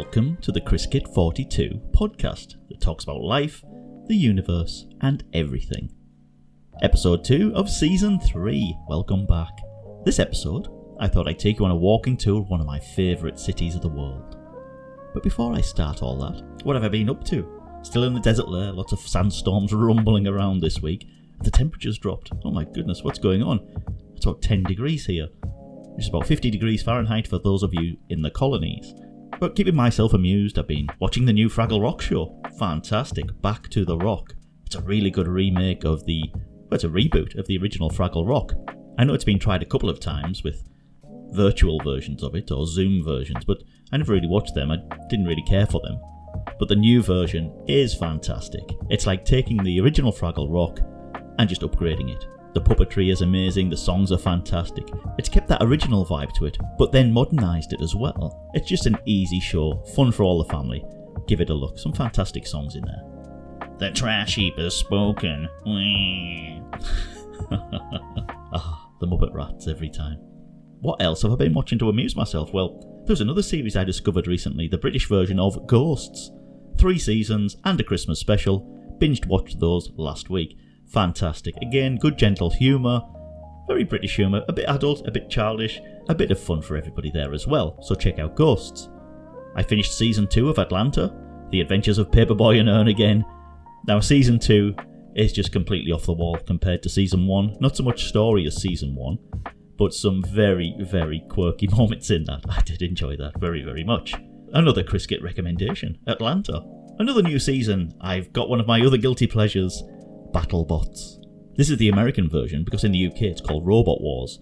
Welcome to the Chriscuit 42 podcast that talks about life, the universe, and everything. Episode 2 of Season 3. Welcome back. This episode, I thought I'd take you on a walking tour of one of my favourite cities of the world. But before I start all that, what have I been up to? Still in the desert lair, lots of sandstorms rumbling around this week. The temperature's dropped. Oh my goodness, what's going on? It's about 10 degrees here, which is about 50 degrees Fahrenheit for those of you in the colonies. But keeping myself amused, I've been watching the new Fraggle Rock show. Fantastic, Back to the Rock. It's a really good remake of it's a reboot of the original Fraggle Rock. I know it's been tried a couple of times with virtual versions of it, or Zoom versions, but I never really watched them. I didn't really care for them. But the new version is fantastic. It's like taking the original Fraggle Rock and just upgrading it. The puppetry is amazing, the songs are fantastic. It's kept that original vibe to it, but then modernised it as well. It's just an easy show, fun for all the family. Give it a look, some fantastic songs in there. The trash heap has spoken. The Muppet Rats every time. What else have I been watching to amuse myself? Well, there's another series I discovered recently, the British version of Ghosts. 3 seasons and a Christmas special. Binged watched those last week. Fantastic. Again, good gentle humour, very British humour, a bit adult, a bit childish, a bit of fun for everybody there as well, so check out Ghosts. I finished Season 2 of Atlanta, The Adventures of Paperboy and Ern again. Now Season 2 is just completely off the wall compared to Season 1, not so much story as Season 1, but some very, very quirky moments in that. I did enjoy that very, very much. Another Chriscuit recommendation, Atlanta. Another new season, I've got one of my other guilty pleasures, BattleBots. This is the American version because in the UK it's called Robot Wars.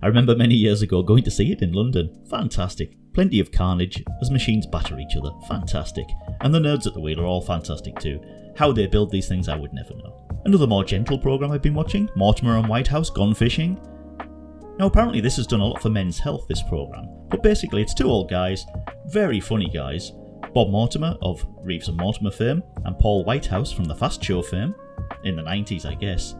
I remember many years ago going to see it in London. Fantastic. Plenty of carnage as machines batter each other. Fantastic. And the nerds at the wheel are all fantastic too. How they build these things I would never know. Another more gentle programme I've been watching, Mortimer and Whitehouse Gone Fishing. Now apparently this has done a lot for men's health, this programme. But basically it's 2 old guys, very funny guys. Bob Mortimer of Reeves and Mortimer fame and Paul Whitehouse from the Fast Show fame. In the 90s, I guess.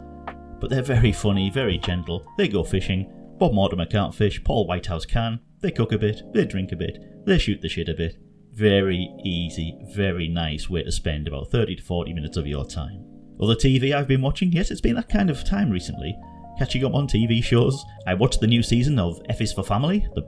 But they're very funny, very gentle. They go fishing. Bob Mortimer can't fish, Paul Whitehouse can. They cook a bit, they drink a bit, they shoot the shit a bit. Very easy, very nice way to spend about 30 to 40 minutes of your time. Other TV I've been watching? Yes, it's been that kind of time recently. Catching up on TV shows. I watched the new season of F is for Family, the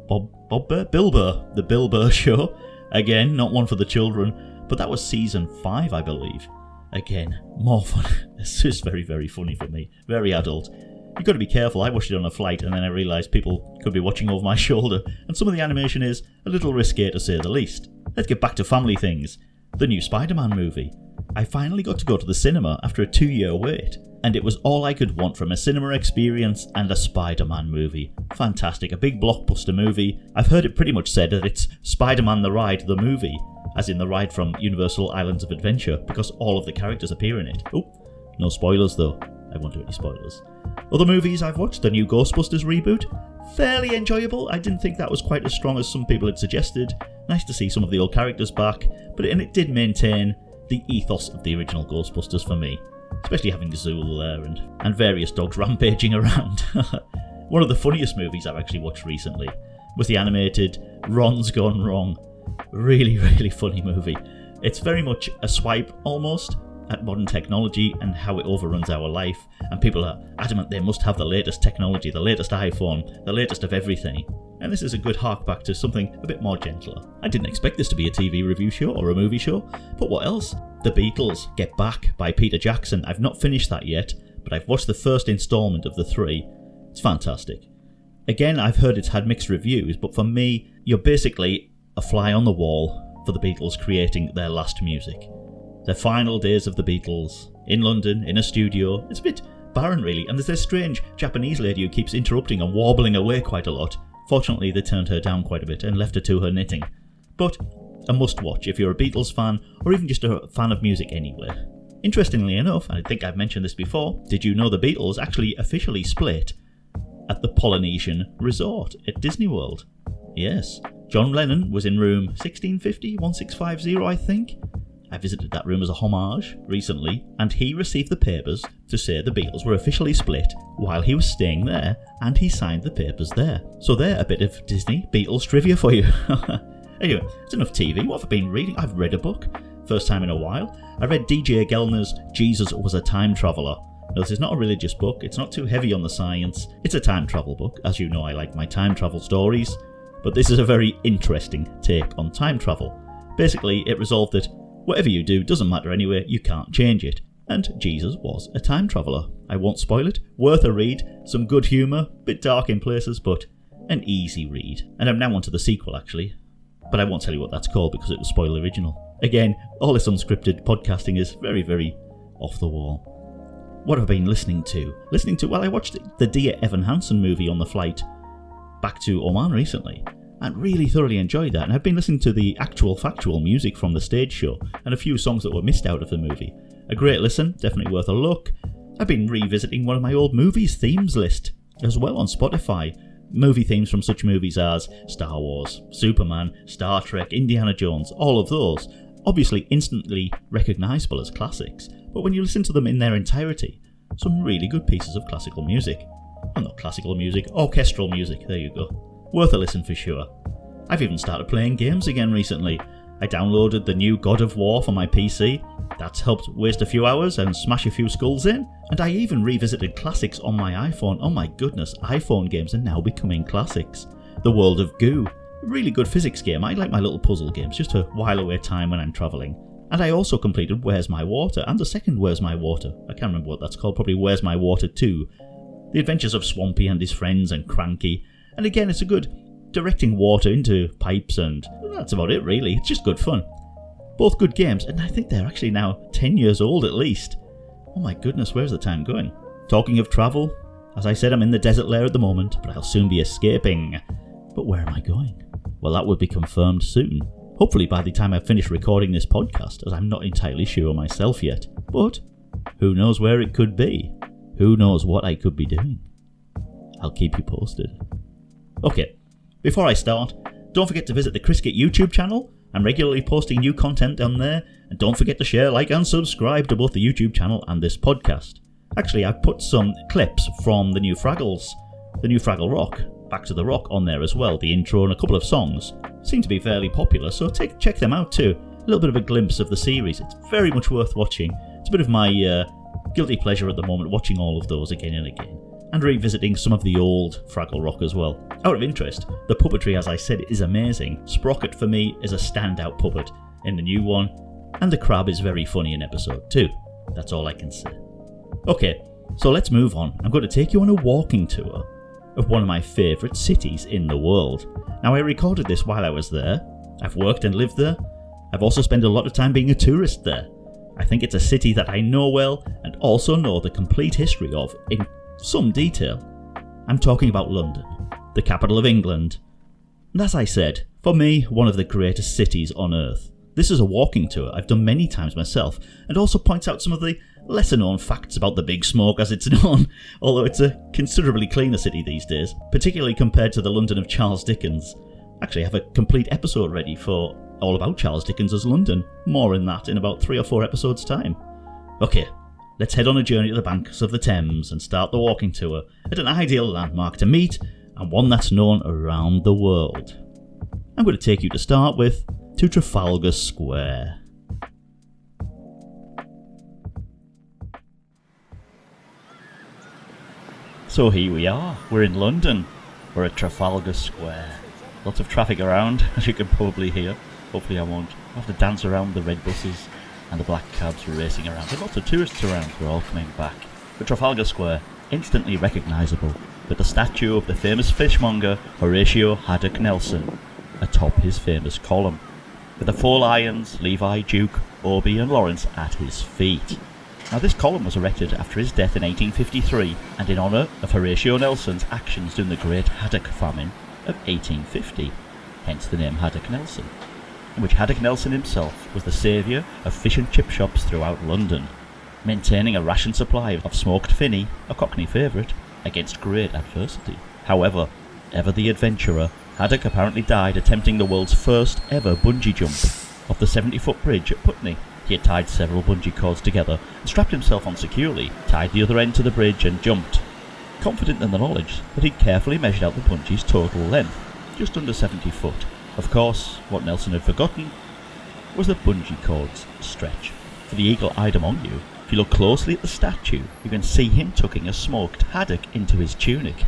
Bill Burr show. Again, not one for the children, but that was Season 5, I believe. Again, more fun. It's just very, very funny for me. Very adult. You've got to be careful. I watched it on a flight and then I realised people could be watching over my shoulder, and some of the animation is a little risque to say the least. Let's get back to family things. The new Spider-Man movie. I finally got to go to the cinema after a 2-year wait, and it was all I could want from a cinema experience and a Spider-Man movie. Fantastic. A big blockbuster movie. I've heard it pretty much said that it's Spider-Man the Ride, the movie. As in the ride from Universal Islands of Adventure, because all of the characters appear in it. Oh, no spoilers though. I won't do any spoilers. Other movies I've watched, the new Ghostbusters reboot. Fairly enjoyable. I didn't think that was quite as strong as some people had suggested. Nice to see some of the old characters back, but it did maintain the ethos of the original Ghostbusters for me. Especially having Zool there and various dogs rampaging around. One of the funniest movies I've actually watched recently was the animated Ron's Gone Wrong. Really, really funny movie. It's very much a swipe, almost, at modern technology and how it overruns our life, and people are adamant they must have the latest technology, the latest iPhone, the latest of everything. And this is a good hark back to something a bit more gentler. I didn't expect this to be a TV review show or a movie show, but what else? The Beatles, Get Back by Peter Jackson. I've not finished that yet, but I've watched the first instalment of the 3. It's fantastic. Again, I've heard it's had mixed reviews, but for me, you're basically a fly on the wall for the Beatles creating their last music. The final days of the Beatles, in London, in a studio. It's a bit barren really, and there's this strange Japanese lady who keeps interrupting and warbling away quite a lot. Fortunately, they turned her down quite a bit and left her to her knitting. But a must watch if you're a Beatles fan, or even just a fan of music anywhere. Interestingly enough, and I think I've mentioned this before, did you know the Beatles actually officially split at the Polynesian Resort at Disney World? Yes. John Lennon was in room 1650, I think. I visited that room as a homage recently, and he received the papers to say the Beatles were officially split while he was staying there, and he signed the papers there. So there, a bit of Disney Beatles trivia for you. Anyway, it's enough TV. What have I been reading? I've read a book. First time in a while. I read D.J. Gellner's Jesus Was a Time Traveller. Now, this is not a religious book. It's not too heavy on the science. It's a time travel book. As you know, I like my time travel stories. But this is a very interesting take on time travel. Basically, it resolved that whatever you do doesn't matter anyway, you can't change it. And Jesus was a time traveller. I won't spoil it. Worth a read. Some good humour. Bit dark in places, but an easy read. And I'm now on to the sequel, actually. But I won't tell you what that's called because it will spoil the original. Again, all this unscripted podcasting is very, very off the wall. What have I been listening to? Well, I watched the Dear Evan Hansen movie on the flight back to Oman recently, and really thoroughly enjoyed that. And I've been listening to the actual factual music from the stage show, and a few songs that were missed out of the movie. A great listen, definitely worth a look. I've been revisiting one of my old movies themes list as well on Spotify. Movie themes from such movies as Star Wars, Superman, Star Trek, Indiana Jones, all of those. Obviously instantly recognisable as classics, but when you listen to them in their entirety, some really good pieces of classical music. Well, not classical music, orchestral music, there you go. Worth a listen for sure. I've even started playing games again recently. I downloaded the new God of War for my PC. That's helped waste a few hours and smash a few skulls in. And I even revisited classics on my iPhone. Oh my goodness, iPhone games are now becoming classics. The World of Goo. Really good physics game. I like my little puzzle games just to while away time when I'm travelling. And I also completed Where's My Water and the second Where's My Water. I can't remember what that's called, probably Where's My Water 2. The adventures of Swampy and his friends and Cranky. And again, it's a good directing water into pipes, and that's about it really. It's just good fun. Both good games, and I think they're actually now 10 years old at least. Oh my goodness, where's the time going? Talking of travel, as I said, I'm in the desert lair at the moment, but I'll soon be escaping. But where am I going? Well, that will be confirmed soon. Hopefully by the time I've finished recording this podcast, as I'm not entirely sure myself yet. But who knows where it could be? Who knows what I could be doing? I'll keep you posted. Okay, before I start, don't forget to visit the Chriscuit YouTube channel. I'm regularly posting new content on there, and don't forget to share, like and subscribe to both the YouTube channel and this podcast. Actually, I've put some clips from the new Fraggle Rock, Back to the Rock on there as well. The intro and a couple of songs seem to be fairly popular, so check them out too. A little bit of a glimpse of the series. It's very much worth watching. It's a bit of my guilty pleasure at the moment, watching all of those again and again, and revisiting some of the old Fraggle Rock as well. Out of interest, the puppetry, as I said, is amazing. Sprocket for me is a standout puppet in the new one, and the crab is very funny in episode 2. That's all I can say. Okay, so let's move on. I'm going to take you on a walking tour of one of my favourite cities in the world. Now, I recorded this while I was there. I've worked and lived there. I've also spent a lot of time being a tourist there. I think it's a city that I know well and also know the complete history of in some detail. I'm talking about London, the capital of England. And as I said, for me, one of the greatest cities on earth. This is a walking tour I've done many times myself, and also points out some of the lesser known facts about the Big Smoke as it's known, although it's a considerably cleaner city these days, particularly compared to the London of Charles Dickens. Actually, I have a complete episode ready for all about Charles Dickens' London. More in that in about 3 or 4 episodes' time. Okay, let's head on a journey to the banks of the Thames and start the walking tour at an ideal landmark to meet, and one that's known around the world. I'm going to take you to start with to Trafalgar Square. So here we are, we're in London, we're at Trafalgar Square. Lots of traffic around, as you can probably hear. Hopefully I won't have to dance around the red buses and the black cabs racing around. There's lots of tourists around, we're all coming back. But Trafalgar Square, instantly recognisable, with the statue of the famous fishmonger Horatio Haddock Nelson atop his famous column, with the 4 lions, Levi, Duke, Obie and Lawrence at his feet. Now this column was erected after his death in 1853 and in honour of Horatio Nelson's actions during the Great Haddock Famine of 1850, hence the name Haddock Nelson, in which Haddock Nelson himself was the saviour of fish and chip shops throughout London, maintaining a ration supply of smoked finny, a Cockney favourite, against great adversity. However, ever the adventurer, Haddock apparently died attempting the world's first ever bungee jump off the 70-foot bridge at Putney. He had tied several bungee cords together and strapped himself on securely, tied the other end to the bridge and jumped, confident in the knowledge that he'd carefully measured out the bungee's total length, just under 70 foot, Of course, what Nelson had forgotten was the bungee cords stretch. For the eagle-eyed among you, if you look closely at the statue, you can see him tucking a smoked haddock into his tunic.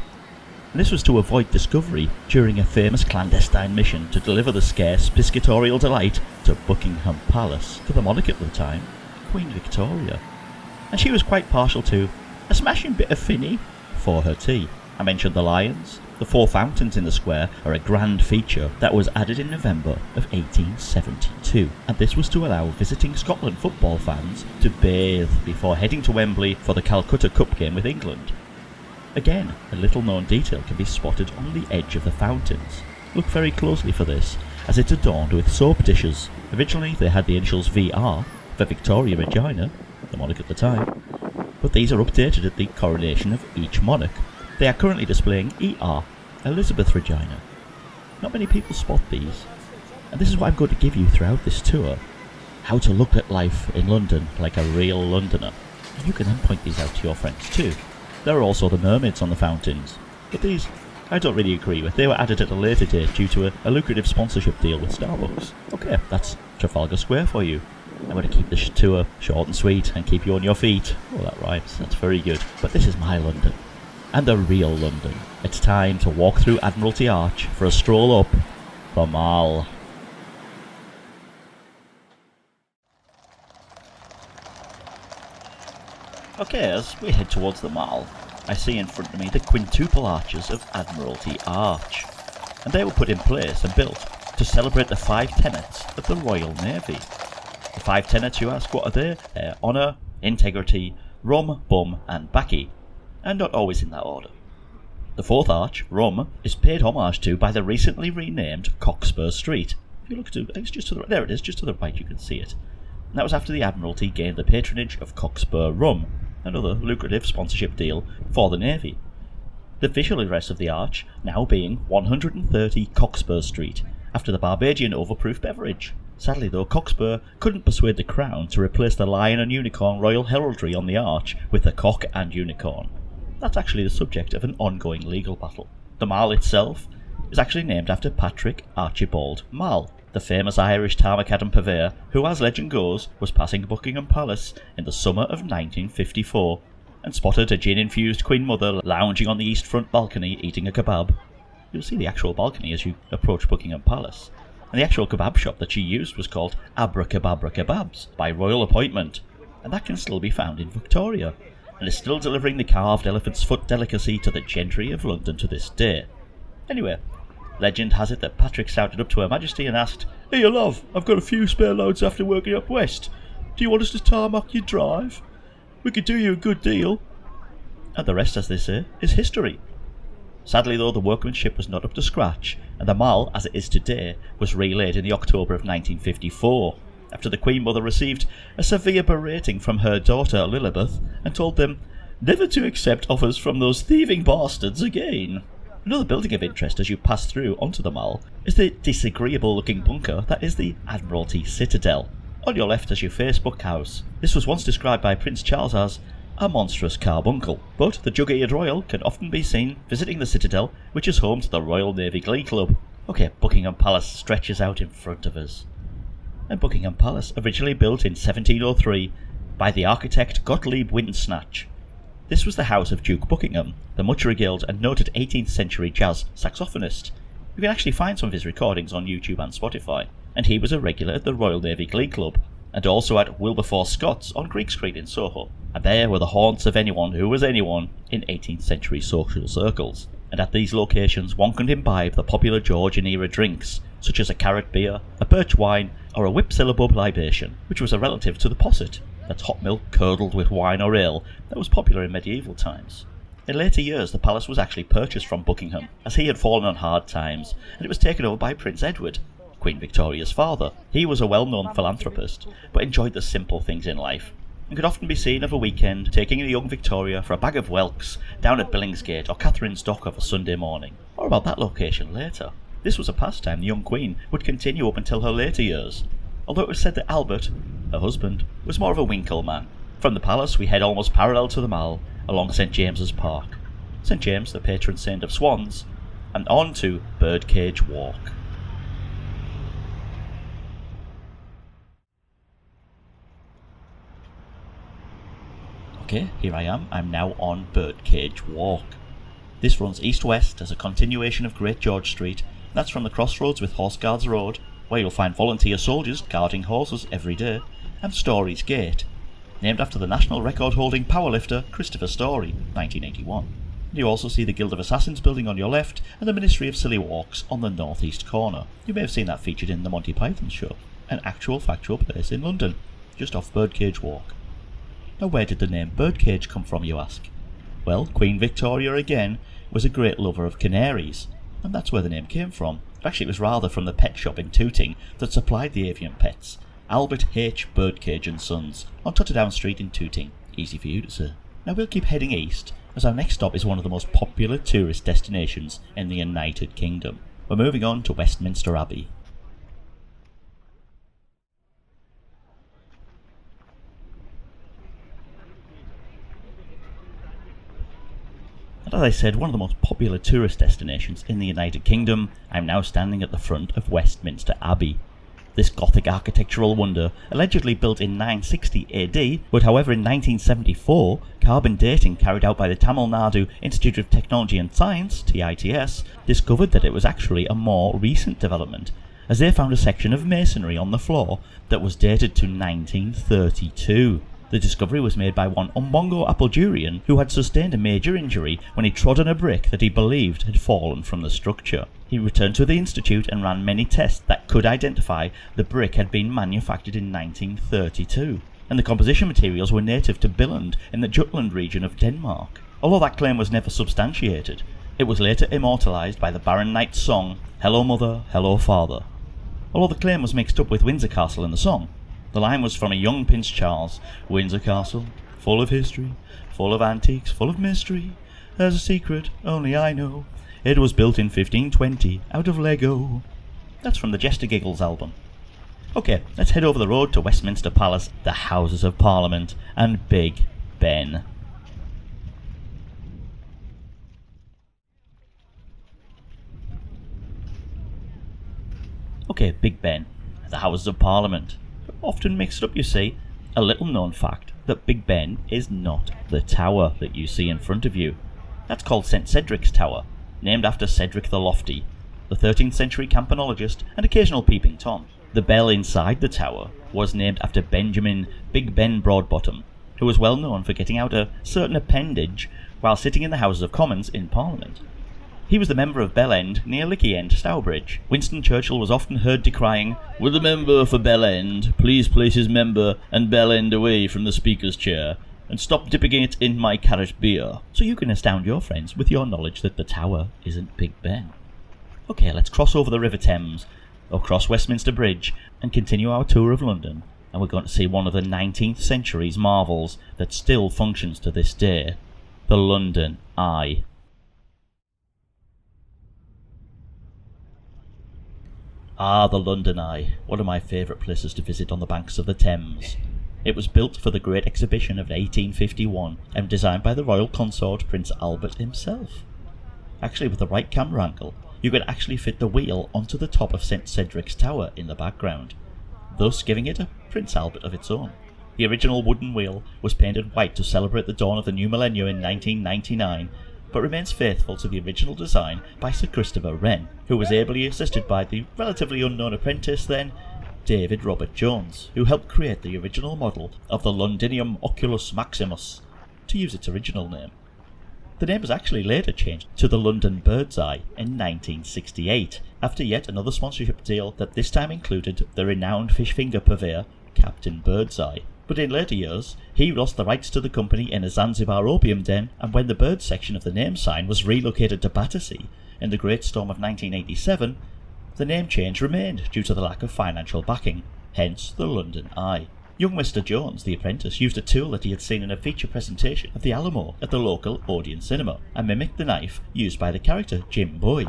And this was to avoid discovery during a famous clandestine mission to deliver the scarce piscatorial delight to Buckingham Palace for the monarch at the time, Queen Victoria. And she was quite partial to a smashing bit of finny for her tea. I mentioned the lions. The 4 fountains in the square are a grand feature that was added in November of 1872, and this was to allow visiting Scotland football fans to bathe before heading to Wembley for the Calcutta Cup game with England. Again, a little known detail can be spotted on the edge of the fountains. Look very closely for this, as it's adorned with soap dishes. Originally they had the initials VR for Victoria Regina, the monarch at the time, but these are updated at the coronation of each monarch. They are currently displaying ER, Elizabeth Regina. Not many people spot these, and this is what I'm going to give you throughout this tour. How to look at life in London like a real Londoner. And you can then point these out to your friends too. There are also the mermaids on the fountains, but these I don't really agree with. They were added at a later date due to a lucrative sponsorship deal with Starbucks. Okay, that's Trafalgar Square for you. I'm going to keep this tour short and sweet and keep you on your feet. Oh, that rhymes. That's very good. But this is my London. And the real London. It's time to walk through Admiralty Arch for a stroll up the Mall. Okay, as we head towards the Mall, I see in front of me the quintuple arches of Admiralty Arch. And they were put in place and built to celebrate the 5 tenets of the Royal Navy. The 5 tenets, you ask, what are they? They're honour, integrity, rum, bum and baccy. And not always in that order. The 4th arch, Rum, is paid homage to by the recently renamed Cockspur Street. If you look to, it's just to the right, there it is, just to the right, you can see it. And that was after the Admiralty gained the patronage of Cockspur Rum, another lucrative sponsorship deal for the Navy. The visual address of the arch now being 130 Cockspur Street, after the Barbadian overproof beverage. Sadly though, Cockspur couldn't persuade the Crown to replace the lion and unicorn royal heraldry on the arch with the cock and unicorn. That's actually the subject of an ongoing legal battle. The Mall itself is actually named after Patrick Archibald Mall, the famous Irish tarmac and purveyor who, as legend goes, was passing Buckingham Palace in the summer of 1954 and spotted a gin-infused Queen Mother lounging on the east front balcony eating a kebab. You'll see the actual balcony as you approach Buckingham Palace, and the actual kebab shop that she used was called Abracababra Kebabs by royal appointment, and that can still be found in Victoria, and is still delivering the carved elephant's foot delicacy to the gentry of London to this day. Anyway, legend has it that Patrick shouted up to Her Majesty and asked, "Here, love, I've got a few spare loads after working up west. Do you want us to tarmac your drive? We could do you a good deal." And the rest, as they say, is history. Sadly though, the workmanship was not up to scratch, and the Mall, as it is today, was relaid in the October of 1954. After the Queen Mother received a severe berating from her daughter Lilibeth and told them never to accept offers from those thieving bastards again. Another building of interest as you pass through onto the Mall is the disagreeable looking bunker that is the Admiralty Citadel. On your left as you face Buck House, this was once described by Prince Charles as a monstrous carbuncle, but the jug-eared royal can often be seen visiting the Citadel, which is home to the Royal Navy Glee Club. Okay, Buckingham Palace stretches out in front of us. And Buckingham Palace, originally built in 1703 by the architect Gottlieb Windsnatch. This was the house of Duke Buckingham, the much regaled and noted 18th century jazz saxophonist. You can actually find some of his recordings on YouTube and Spotify, and he was a regular at the Royal Navy Glee Club, and also at Wilberforce Scott's on Greek Street in Soho, and there were the haunts of anyone who was anyone in 18th century social circles. And at these locations one could imbibe the popular Georgian era drinks, such as a carrot beer, a birch wine, or a whip syllabub libation, which was a relative to the posset, that's hot milk curdled with wine or ale that was popular in medieval times. In later years the palace was actually purchased from Buckingham, as he had fallen on hard times, and it was taken over by Prince Edward, Queen Victoria's father. He was a well-known philanthropist, but enjoyed the simple things in life, and could often be seen of a weekend taking the young Victoria for a bag of whelks down at Billingsgate or Catherine's Dock of a Sunday morning. Or about that location later. This was a pastime the young Queen would continue up until her later years, although it was said that Albert, her husband, was more of a Winkle man. From the palace we head almost parallel to the Mall, along St James's Park, St James the patron saint of swans, and on to Birdcage Walk. Okay, here I am. I'm now on Birdcage Walk. This runs east-west as a continuation of Great George Street. That's from the crossroads with Horse Guards Road, where you'll find volunteer soldiers guarding horses every day, and Storey's Gate, named after the national record-holding powerlifter Christopher Storey, 1981. You also see the Guild of Assassins building on your left, and the Ministry of Silly Walks on the northeast corner. You may have seen that featured in the Monty Python show, an actual factual place in London, just off Birdcage Walk. Now where did the name Birdcage come from, you ask? Well, Queen Victoria again was a great lover of canaries, and that's where the name came from. Actually, it was rather from the pet shop in Tooting that supplied the avian pets, Albert H. Birdcage and Sons, on Totterdown Street in Tooting. Easy for you to say. Now we'll keep heading east, as our next stop is one of the most popular tourist destinations in the United Kingdom. We're moving on to Westminster Abbey. And as I said, one of the most popular tourist destinations in the United Kingdom, I'm now standing at the front of Westminster Abbey. This Gothic architectural wonder, allegedly built in 960 AD, but however in 1974, carbon dating carried out by the Tamil Nadu Institute of Technology and Science, TITS, discovered that it was actually a more recent development, as they found a section of masonry on the floor that was dated to 1932. The discovery was made by one Umbongo Apoldurian who had sustained a major injury when he trod on a brick that he believed had fallen from the structure. He returned to the institute and ran many tests that could identify the brick had been manufactured in 1932, and the composition materials were native to Billund in the Jutland region of Denmark. Although that claim was never substantiated, it was later immortalised by the Baron Knight's song Hello Mother, Hello Father. Although the claim was mixed up with Windsor Castle in the song, the line was from a young Prince Charles. Windsor Castle, full of history, full of antiques, full of mystery. There's a secret only I know. It was built in 1520 out of Lego. That's from the Jester Giggles album. Okay, let's head over the road to Westminster Palace, the Houses of Parliament, and Big Ben. Okay, Big Ben, the Houses of Parliament. Often mixed up, you see. A little known fact that Big Ben is not the tower that you see in front of you. That's called St Cedric's Tower, named after Cedric the Lofty, the 13th century campanologist and occasional peeping Tom. The bell inside the tower was named after Benjamin Big Ben Broadbottom, who was well known for getting out a certain appendage while sitting in the Houses of Commons in Parliament. He was the member of Bell End near Licky End, Stourbridge. Winston Churchill was often heard decrying, "Will the member for Bell End please place his member and Bell End away from the Speaker's chair and stop dipping it in my carrot beer?" So you can astound your friends with your knowledge that the tower isn't Big Ben. Okay, let's cross over the River Thames, or cross Westminster Bridge, and continue our tour of London. And we're going to see one of the 19th century's marvels that still functions to this day, the London Eye. Ah, the London Eye, one of my favourite places to visit on the banks of the Thames. It was built for the Great Exhibition of 1851 and designed by the royal consort Prince Albert himself. Actually, with the right camera angle, you could actually fit the wheel onto the top of St Cedric's Tower in the background, thus giving it a Prince Albert of its own. The original wooden wheel was painted white to celebrate the dawn of the new millennium in 1999, but remains faithful to the original design by Sir Christopher Wren, who was ably assisted by the relatively unknown apprentice then, David Robert Jones, who helped create the original model of the Londinium Oculus Maximus, to use its original name. The name was actually later changed to the London Bird's Eye in 1968, after yet another sponsorship deal that this time included the renowned fish finger purveyor, Captain Birdseye. But in later years, he lost the rights to the company in a Zanzibar opium den, and when the bird section of the name sign was relocated to Battersea in the Great Storm of 1987, the name change remained due to the lack of financial backing, hence the London Eye. Young Mr. Jones, the apprentice, used a tool that he had seen in a feature presentation of the Alamo at the local Odeon cinema, and mimicked the knife used by the character Jim Boy.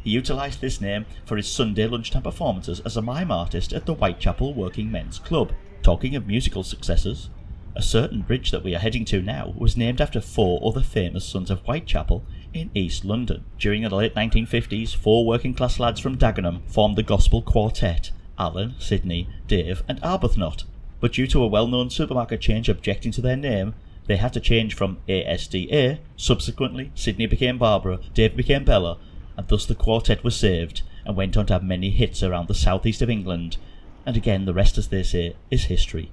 He utilised this name for his Sunday lunchtime performances as a mime artist at the Whitechapel Working Men's Club. Talking of musical successes, a certain bridge that we are heading to now was named after 4 other famous sons of Whitechapel in East London. During the late 1950s, 4 working class lads from Dagenham formed the gospel quartet, Alan, Sidney, Dave and Arbuthnot. But due to a well-known supermarket chain objecting to their name, they had to change from ASDA, subsequently Sydney became Barbara, Dave became Bella, and thus the quartet was saved and went on to have many hits around the southeast of England, and again the rest, as they say, is history.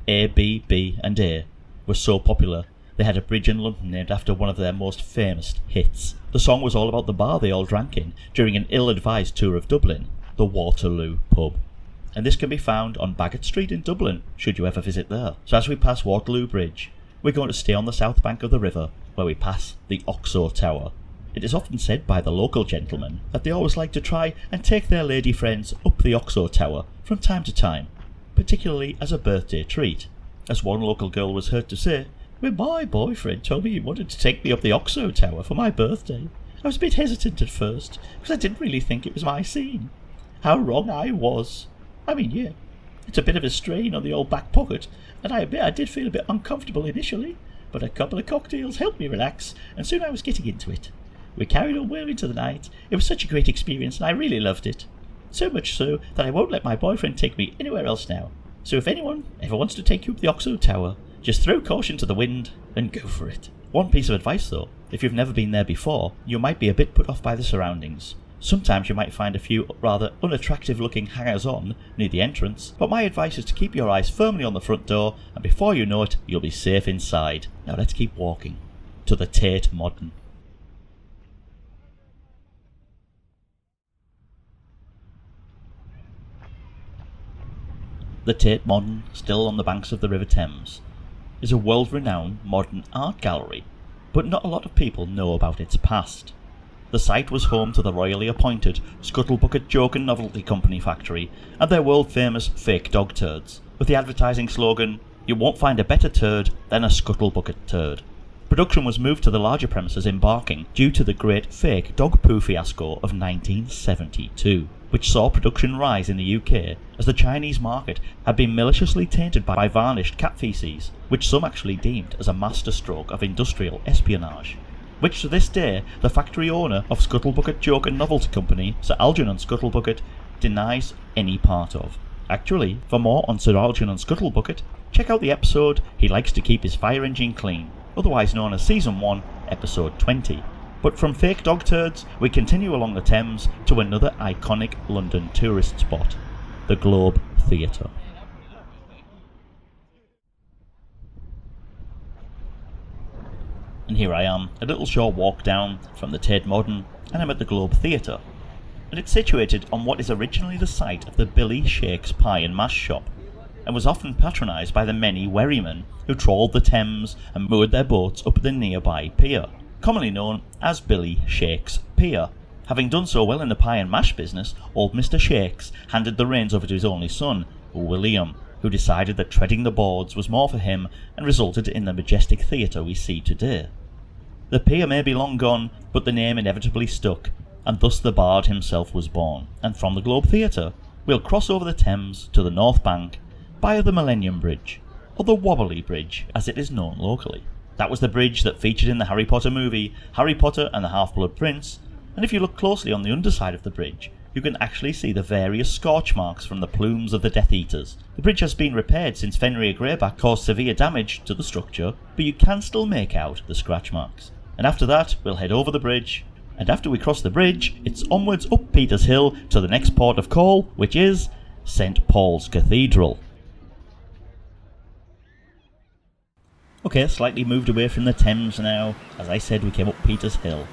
A, B, B and A were so popular they had a bridge in London named after one of their most famous hits. The song was all about the bar they all drank in during an ill-advised tour of Dublin, the Waterloo pub. And this can be found on Baggot Street in Dublin, should you ever visit there. So as we pass Waterloo Bridge, we're going to stay on the south bank of the river, where we pass the Oxo Tower. It is often said by the local gentlemen that they always like to try and take their lady friends up the Oxo Tower from time to time, particularly as a birthday treat. As one local girl was heard to say, "When my boyfriend told me he wanted to take me up the Oxo Tower for my birthday, I was a bit hesitant at first, because I didn't really think it was my scene." How wrong I was. I mean, yeah, it's a bit of a strain on the old back pocket, and I admit I did feel a bit uncomfortable initially, but a couple of cocktails helped me relax, and soon I was getting into it. We carried on well into the night. It was such a great experience, and I really loved it. So much so that I won't let my boyfriend take me anywhere else now. So if anyone ever wants to take you up the Oxo Tower, just throw caution to the wind and go for it. One piece of advice though, if you've never been there before, you might be a bit put off by the surroundings. Sometimes you might find a few rather unattractive looking hangers-on near the entrance, but my advice is to keep your eyes firmly on the front door, and before you know it, you'll be safe inside. Now let's keep walking to the Tate Modern. The Tate Modern, still on the banks of the River Thames, is a world-renowned modern art gallery, but not a lot of people know about its past. The site was home to the royally appointed Scuttlebucket Joke and Novelty Company factory and their world-famous fake dog turds, with the advertising slogan, "You won't find a better turd than a Scuttlebucket turd." Production was moved to the larger premises in Barking due to the great fake dog poo fiasco of 1972, which saw production rise in the UK as the Chinese market had been maliciously tainted by varnished cat feces, which some actually deemed as a masterstroke of industrial espionage, which to this day the factory owner of Scuttlebucket Joke and Novelty Company, Sir Algernon Scuttlebucket, denies any part of. Actually, for more on Sir Algernon Scuttlebucket, check out the episode He Likes to Keep His Fire Engine Clean, otherwise known as Season 1, Episode 20. But from fake dog turds, we continue along the Thames to another iconic London tourist spot, the Globe Theatre. And here I am, a little short walk down from the Tate Modern, and I'm at the Globe Theatre. And it's situated on what is originally the site of the Billy Shakes Pie and Mash shop, and was often patronised by the many wherrymen who trawled the Thames and moored their boats up the nearby pier, commonly known as Billy Shakes Pier. Having done so well in the pie and mash business, old Mr. Shakes handed the reins over to his only son, William, who decided that treading the boards was more for him and resulted in the majestic theatre we see today. The pier may be long gone, but the name inevitably stuck, and thus the bard himself was born. And from the Globe Theatre, we'll cross over the Thames to the North Bank via the Millennium Bridge, or the Wobbly Bridge as it is known locally. That was the bridge that featured in the Harry Potter movie, Harry Potter and the Half-Blood Prince, and if you look closely on the underside of the bridge, you can actually see the various scorch marks from the plumes of the Death Eaters. The bridge has been repaired since Fenrir Greyback caused severe damage to the structure, but you can still make out the scratch marks. And after that, we'll head over the bridge, and after we cross the bridge, it's onwards up Peter's Hill to the next port of call, which is St. Paul's Cathedral. Okay, slightly moved away from the Thames now. As I said, we came up Peter's Hill.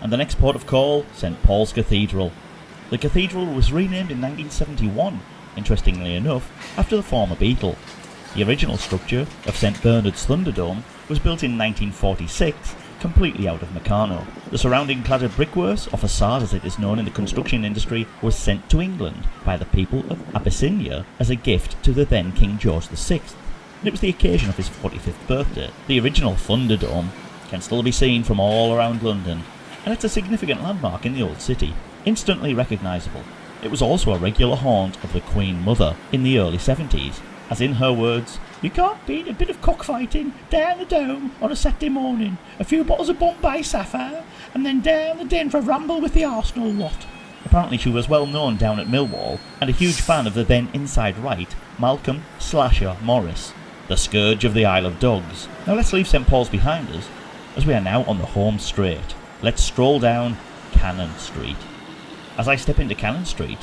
And the next port of call, St. Paul's Cathedral. The cathedral was renamed in 1971, interestingly enough, after the former beetle. The original structure of St. Bernard's Thunderdome was built in 1946, completely out of Meccano. The surrounding cladded brickwork, or facade as it is known in the construction industry, was sent to England by the people of Abyssinia as a gift to the then King George VI. And it was the occasion of his 45th birthday. The original Thunderdome can still be seen from all around London, and it's a significant landmark in the old city, instantly recognisable. It was also a regular haunt of the Queen Mother in the early 70s, as in her words, "You can't beat a bit of cockfighting down the Dome on a Saturday morning, a few bottles of Bombay Sapphire, and then down the Den for a ramble with the Arsenal lot." Apparently she was well known down at Millwall, and a huge fan of the then inside right, Malcolm Slasher Morris. the scourge of the Isle of Dogs. Now let's leave St Paul's behind us, as we are now on the home straight. Let's stroll down Cannon Street. As I step into Cannon Street,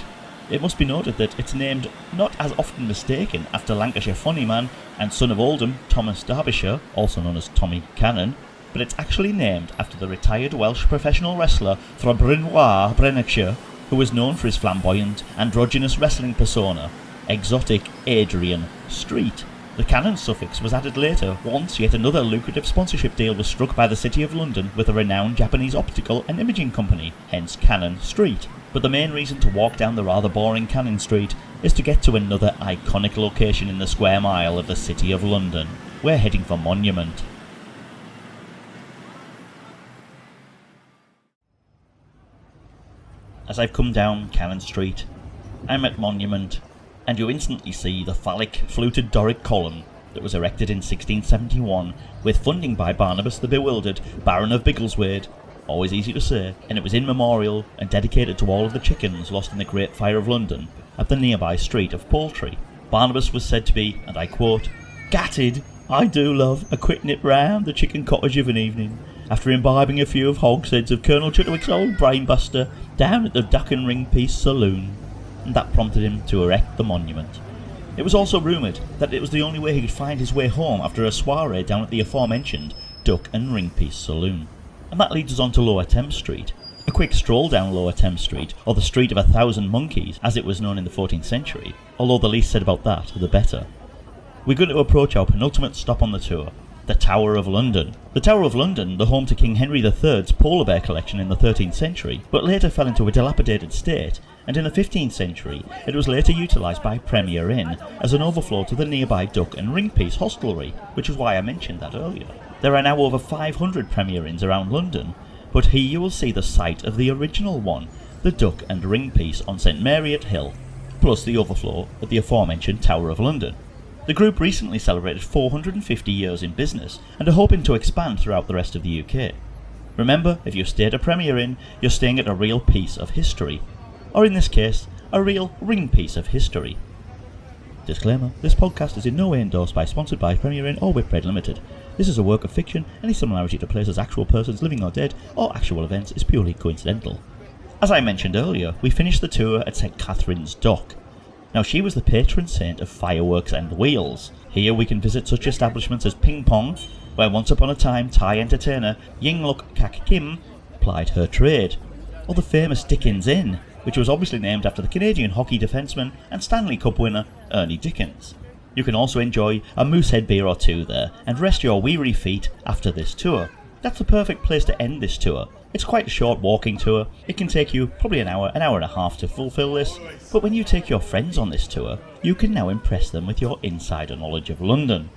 it must be noted that it's named, not as often mistaken, after Lancashire funnyman and son of Oldham, Thomas Derbyshire, also known as Tommy Cannon, but it's actually named after the retired Welsh professional wrestler from Brynwar, Brennockshire, who was known for his flamboyant, androgynous wrestling persona, Exotic Adrian Street. The Cannon suffix was added later once yet another lucrative sponsorship deal was struck by the City of London with a renowned Japanese optical and imaging company, hence Cannon Street. But the main reason to walk down the rather boring Cannon Street is to get to another iconic location in the square mile of the City of London. We're heading for Monument. As I've come down Cannon Street, I'm at Monument, and you instantly see the phallic, fluted Doric column that was erected in 1671 with funding by Barnabas the Bewildered, Baron of Biggleswade, always easy to say, and it was in memorial and dedicated to all of the chickens lost in the Great Fire of London at the nearby street of Poultry. Barnabas was said to be, and I quote, "Gatted, I do love a-quitting it round the chicken cottage of an evening, after imbibing a few of hogsheads of Colonel Chudwick's old brainbuster down at the Duck and Ring Piece Saloon," and that prompted him to erect the monument. It was also rumoured that it was the only way he could find his way home after a soiree down at the aforementioned Duck and Ring Piece Saloon. And that leads us on to Lower Thames Street. A quick stroll down Lower Thames Street, or the Street of 1,000 Monkeys, as it was known in the 14th century, although the least said about that, the better. We're going to approach our penultimate stop on the tour, the Tower of London. The Tower of London, the home to King Henry III's polar bear collection in the 13th century, but later fell into a dilapidated state, and in the 15th century it was later utilised by Premier Inn as an overflow to the nearby Duck and Ring Piece hostelry, which is why I mentioned that earlier. There are now over 500 Premier Inns around London, but here you will see the site of the original one, the Duck and Ring Piece on St Mary at Hill, plus the overflow at the aforementioned Tower of London. The group recently celebrated 450 years in business and are hoping to expand throughout the rest of the UK. Remember, if you stay at a Premier Inn, you're staying at a real piece of history, or in this case, a real ring piece of history. Disclaimer, this podcast is in no way endorsed by, sponsored by Premier Inn or Whitbread Limited. This is a work of fiction. Any similarity to places, actual persons, living or dead, or actual events is purely coincidental. As I mentioned earlier, we finished the tour at St Catherine's Dock. Now, she was the patron saint of fireworks and wheels. Here we can visit such establishments as Ping Pong, where once upon a time Thai entertainer Yingluck Kak Kim plied her trade, or the famous Dickens Inn, which was obviously named after the Canadian hockey defenceman and Stanley Cup winner Ernie Dickens. You can also enjoy a Moosehead beer or two there and rest your weary feet after this tour. That's the perfect place to end this tour. It's quite a short walking tour. It can take you probably an hour and a half to fulfill this, but when you take your friends on this tour, you can now impress them with your insider knowledge of London.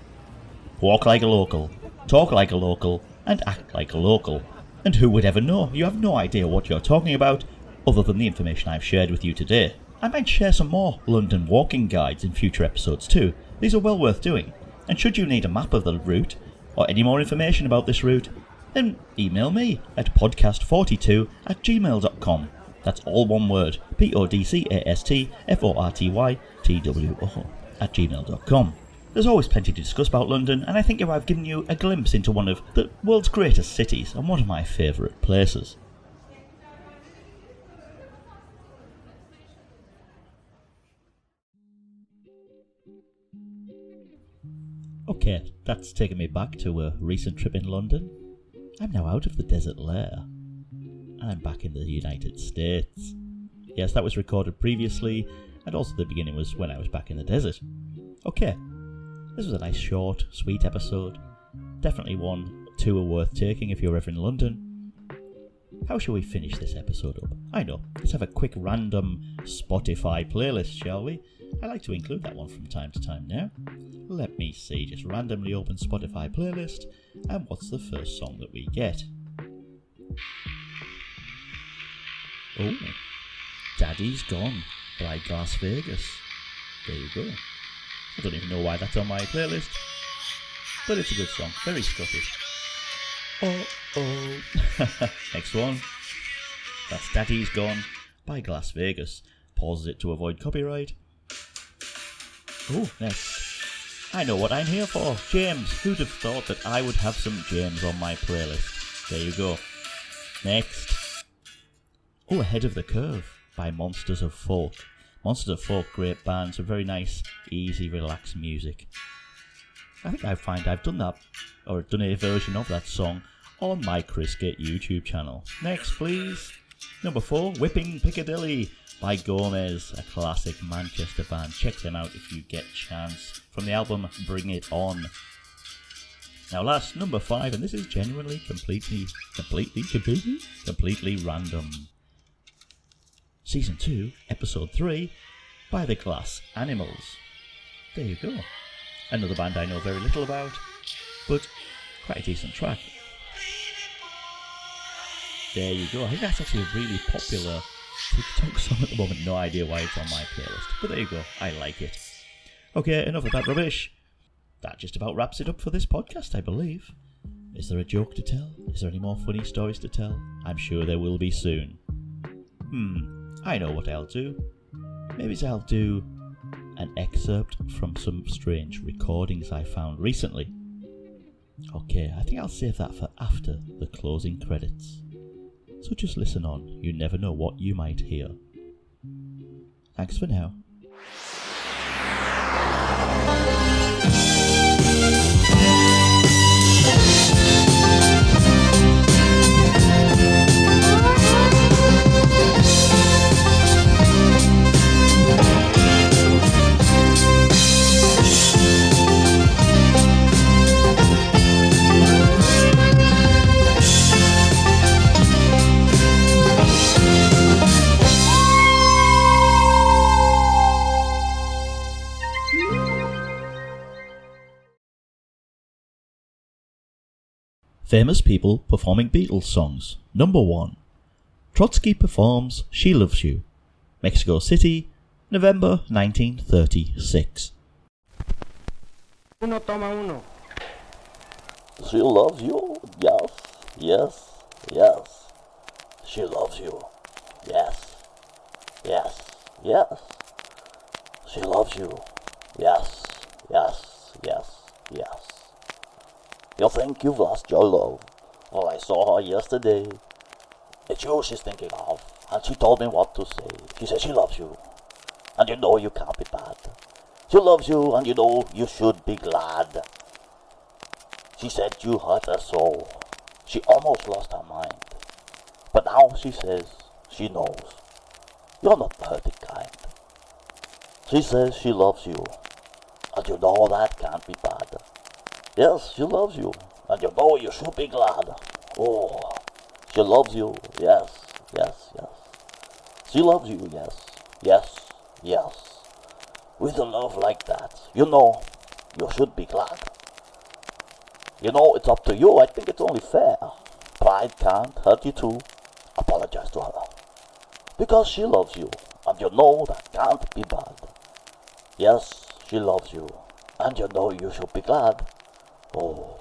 Walk like a local, talk like a local, and act like a local. And who would ever know? You have no idea what you're talking about, other than the information I've shared with you today. I might share some more London walking guides in future episodes too. These are well worth doing. And should you need a map of the route, or any more information about this route, then email me at podcast42@gmail.com. That's all one word, podcastfortytwo@gmail.com. There's always plenty to discuss about London, and I think I've given you a glimpse into one of the world's greatest cities and one of my favourite places. Okay, that's taken me back to a recent trip in London. I'm now out of the desert lair, and I'm back in the United States. Yes, that was recorded previously, and also the beginning was when I was back in the desert. Okay, this was a nice short, sweet episode. Definitely one tour worth taking if you're ever in London. How shall we finish this episode up? I know, let's have a quick random Spotify playlist, shall we? I like to include that one from time to time now. Let me see, just randomly open Spotify playlist, and what's the first song that we get? Oh, Daddy's Gone by Las Vegas. There you go. I don't even know why that's on my playlist, but it's a good song, very Scottish. Oh. Next one. That's Daddy's Gone by Las Vegas. Pauses it to avoid copyright. Oh, next. I know what I'm here for. James. Who'd have thought that I would have some James on my playlist? There you go. Next. Oh, Ahead of the Curve by Monsters of Folk. Monsters of Folk, great band, some very nice, easy, relaxed music. I think I've done that, or done a version of that song on my Chriscuit YouTube channel. Next, please. Number 4, Whipping Piccadilly by Gomez, a classic Manchester band. Check them out if you get chance. From the album Bring It On. Now last, number 5, and this is genuinely completely random. Season 2, Episode 3 by The Glass Animals. There you go. Another band I know very little about, but quite a decent track. There you go. I think that's actually a really popular TikTok song at the moment. No idea why it's on my playlist, but there you go. I like it. Okay, enough of that rubbish. That just about wraps it up for this podcast, I believe. Is there a joke to tell? Is there any more funny stories to tell? I'm sure there will be soon. I know what I'll do. Maybe I'll do an excerpt from some strange recordings I found recently. Okay, I think I'll save that for after the closing credits. So just listen on, you never know what you might hear. Thanks for now. Famous people performing Beatles songs. Number 1. Trotsky performs She Loves You. Mexico City, November 1936. Uno toma uno. She loves you, yes, yes, yes. She loves you, yes, yes, yes. She loves you, yes, yes, yes, yes. You think you've lost your love? Well, I saw her yesterday. It's you she's thinking of, and she told me what to say. She said she loves you, and you know you can't be bad. She loves you, and you know you should be glad. She said you hurt her so. She almost lost her mind. But now she says she knows. You're not the hurting kind. She says she loves you, and you know that can't be bad. Yes, she loves you, and you know you should be glad. Oh, she loves you, yes, yes, yes. She loves you, yes, yes, yes. With a love like that, you know you should be glad. You know, it's up to you. I think it's only fair. Pride can't hurt you too. Apologize to her. Because she loves you, and you know that can't be bad. Yes, she loves you, and you know you should be glad. Oh,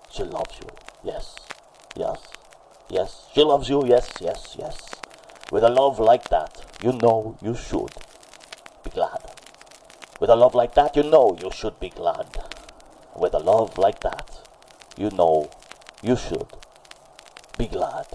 she loves you, yes, yes, yes. She loves you, yes, yes, yes. With a love like that, you know you should be glad. With a love like that, you know you should be glad. With a love like that, you know you should be glad.